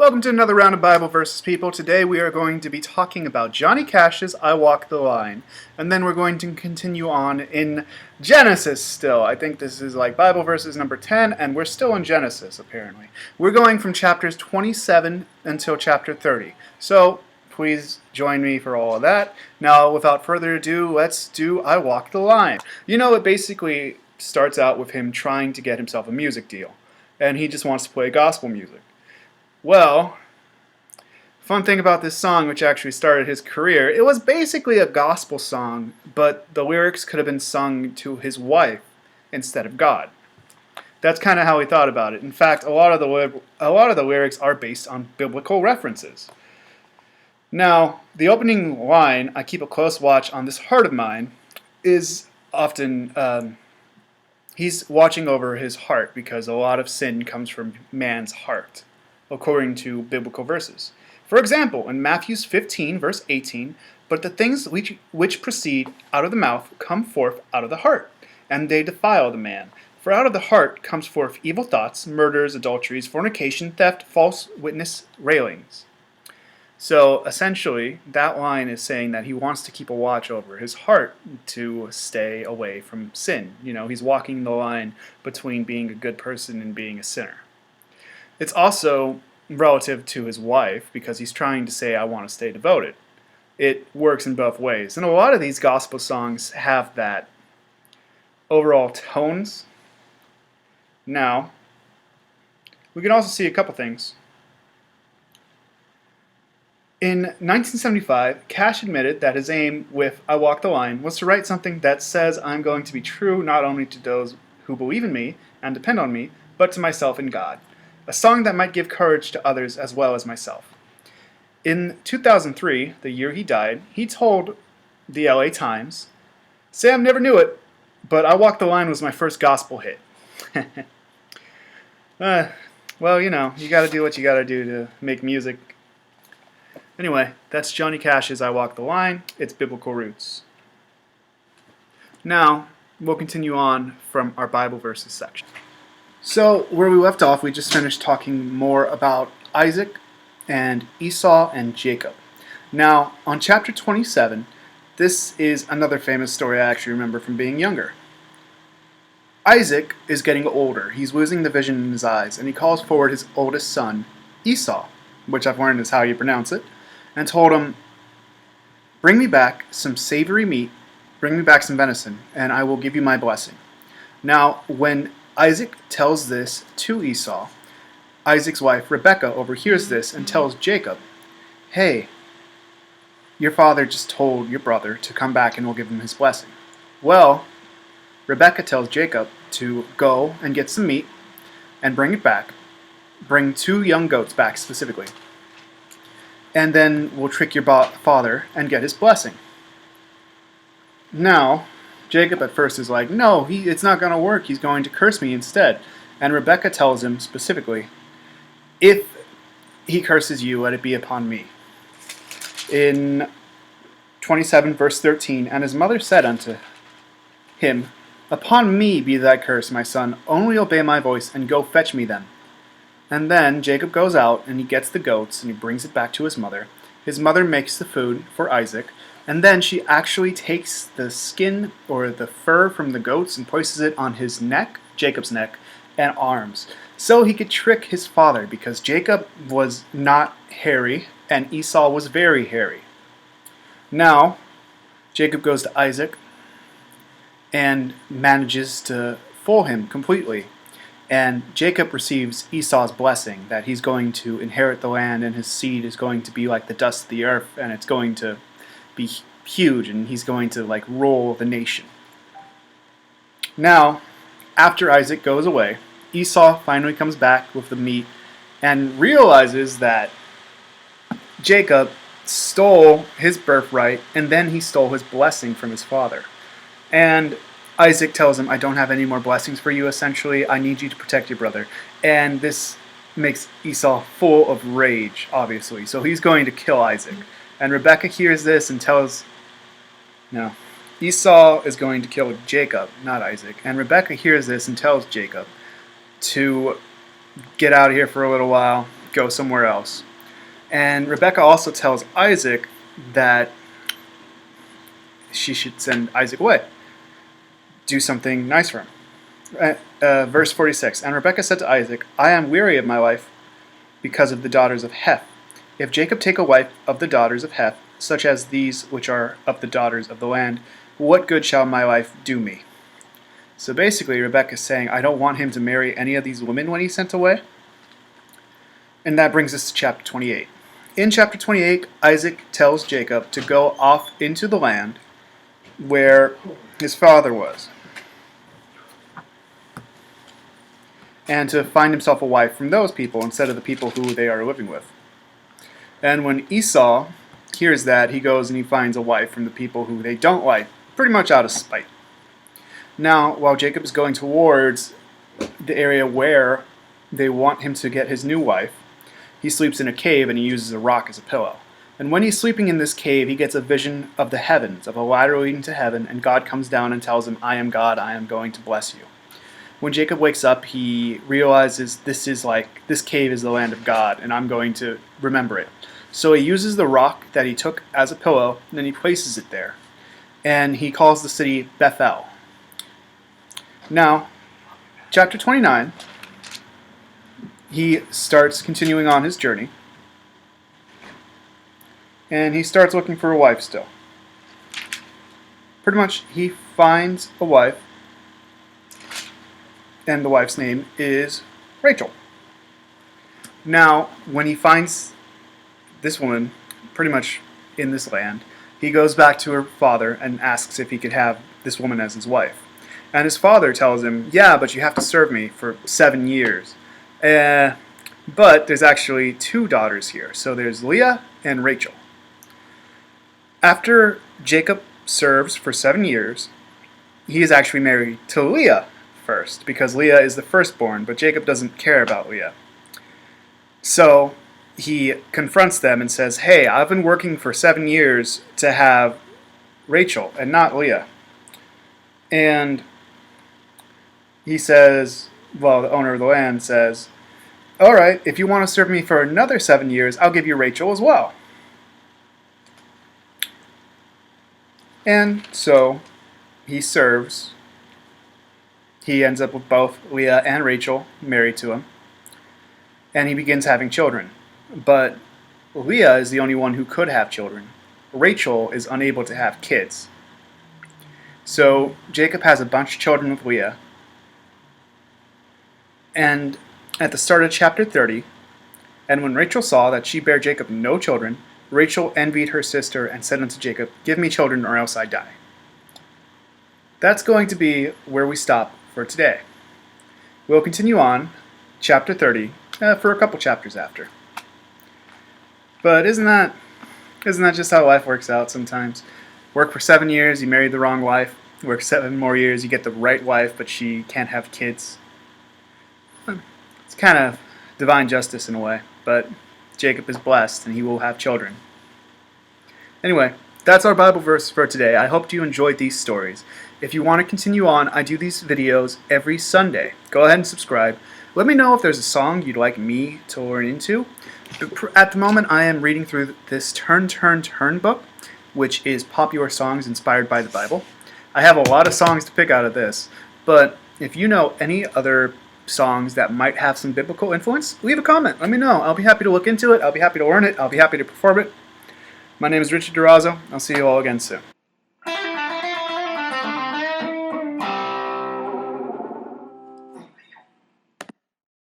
Welcome to another round of Bible verses, people. Today we are going to be talking about Johnny Cash's I Walk the Line. And then we're going to continue on in Genesis still. I think this is like Bible verses number 10, and we're still in Genesis, apparently. We're going from chapters 27 until chapter 30. So please join me for all of that. Now, without further ado, let's do I Walk the Line. You know, it basically starts out with him trying to get himself a music deal. And he just wants to play gospel music. Well, fun thing about this song, which actually started his career, it was basically a gospel song, but the lyrics could have been sung to his wife instead of God. That's kind of how he thought about it. In fact, a lot of the lyrics are based on biblical references. Now, the opening line, "I keep a close watch on this heart of mine," is often he's watching over his heart because a lot of sin comes from man's heart, according to biblical verses. For example, in Matthew 15, verse 18, "But the things which proceed out of the mouth come forth out of the heart, and they defile the man. For out of the heart comes forth evil thoughts, murders, adulteries, fornication, theft, false witness, railings." So essentially, that line is saying that he wants to keep a watch over his heart to stay away from sin. You know, he's walking the line between being a good person and being a sinner. It's also relative to his wife because he's trying to say, I want to stay devoted. It works in both ways. And a lot of these gospel songs have that overall tones. Now, we can also see a couple things. In 1975, Cash admitted that his aim with I Walk the Line was to write something that says I'm going to be true not only to those who believe in me and depend on me, but to myself and God. A song that might give courage to others as well as myself. In 2003, the year he died, he told the LA Times, "Sam never knew it, but I Walk the Line was my first gospel hit." Well, you know, you gotta do what you gotta do to make music. Anyway, that's Johnny Cash's I Walk the Line. It's biblical roots. Now, we'll continue on from our Bible verses section. So, where we left off, we just finished talking more about Isaac and Esau and Jacob. Now, on chapter 27, this is another famous story I actually remember from being younger. Isaac is getting older. He's losing the vision in his eyes, and he calls forward his oldest son, Esau, which I've learned is how you pronounce it, and told him, "Bring me back some savory meat, bring me back some venison, and I will give you my blessing." Now, when Isaac tells this to Esau, Isaac's wife Rebekah overhears this and tells Jacob, "Hey, your father just told your brother to come back and we'll give him his blessing." Well, Rebekah tells Jacob to go and get some meat and bring it back. Bring 2 young goats back specifically. And then we'll trick your father and get his blessing. Now, Jacob at first is like, "No, it's not going to work. He's going to curse me instead." And Rebekah tells him specifically, "If he curses you, let it be upon me." In 27 verse 13, "And his mother said unto him, Upon me be thy curse, my son. Only obey my voice and go fetch me them." And then Jacob goes out and he gets the goats and he brings it back to his mother. His mother makes the food for Isaac. And then she actually takes the skin or the fur from the goats and places it on his neck, Jacob's neck, and arms. So he could trick his father because Jacob was not hairy and Esau was very hairy. Now, Jacob goes to Isaac and manages to fool him completely. And Jacob receives Esau's blessing that he's going to inherit the land and his seed is going to be like the dust of the earth and it's going to be huge and he's going to like rule the nation. Now, after Isaac goes away, Esau finally comes back with the meat and realizes that Jacob stole his birthright and then he stole his blessing from his father. And Isaac tells him, "I don't have any more blessings for you, essentially. I need you to protect your brother." And this makes Esau full of rage, obviously. So he's going to kill Isaac. And Rebekah hears this and tells... No, Esau is going to kill Jacob, not Isaac. And Rebekah hears this and tells Jacob to get out of here for a little while go somewhere else. And Rebecca also tells Isaac that she should send Isaac away, do something nice for him. Verse 46, and Rebekah said to Isaac, I am weary of my life because of the daughters of Heth. If Jacob take a wife of the daughters of Heth, such as these which are of the daughters of the land, what good shall my life do me? So basically, Rebekah is saying, I don't want him to marry any of these women when he's sent away. And that brings us to chapter 28. In chapter 28, Isaac tells Jacob to go off into the land where his father was, and to find himself a wife from those people instead of the people who they are living with. And when Esau hears that, he goes and he finds a wife from the people who they don't like, pretty much out of spite. Now, while Jacob is going towards the area where they want him to get his new wife, he sleeps in a cave and he uses a rock as a pillow. And when he's sleeping in this cave, he gets a vision of the heavens, of a ladder leading to heaven, and God comes down and tells him, I am God, I am going to bless you. When Jacob wakes up, he realizes this cave is the land of God, and I'm going to remember it. So he uses the rock that he took as a pillow, and then he places it there. And he calls the city Bethel. Now, chapter 29, he starts continuing on his journey. And he starts looking for a wife still. Pretty much, he finds a wife, and the wife's name is Rachel. Now, when he finds this woman, pretty much in this land, he goes back to her father and asks if he could have this woman as his wife. And his father tells him, yeah, but you have to serve me for 7 years. But there's actually 2 daughters here. So there's Leah and Rachel. After Jacob serves for 7 years, he is actually married to Leah first, because Leah is the firstborn, but Jacob doesn't care about Leah. So he confronts them and says, hey, I've been working for 7 years to have Rachel and not Leah. And he says, well, the owner of the land says, all right, if you want to serve me for another 7 years, I'll give you Rachel as well. And so he serves. He ends up with both Leah and Rachel married to him. And he begins having children. But Leah is the only one who could have children. Rachel is unable to have kids. So Jacob has a bunch of children with Leah. And at the start of chapter 30, and when Rachel saw that she bare Jacob no children, Rachel envied her sister and said unto Jacob, give me children or else I die. That's going to be where we stop for today. We'll continue on, chapter 30, for a couple chapters after. But isn't that just how life works out sometimes? Work for 7 years, you marry the wrong wife. Work 7 more years, you get the right wife, but she can't have kids. It's kind of divine justice in a way, but Jacob is blessed and he will have children. Anyway, that's our Bible verse for today. I hope you enjoyed these stories. If you want to continue on, I do these videos every Sunday. Go ahead and subscribe. Let me know if there's a song you'd like me to learn into. At the moment, I am reading through this Turn, Turn, Turn book, which is popular songs inspired by the Bible. I have a lot of songs to pick out of this, but if you know any other songs that might have some biblical influence, leave a comment. Let me know. I'll be happy to look into it. I'll be happy to learn it. I'll be happy to perform it. My name is Durazo. I'll see you all again soon.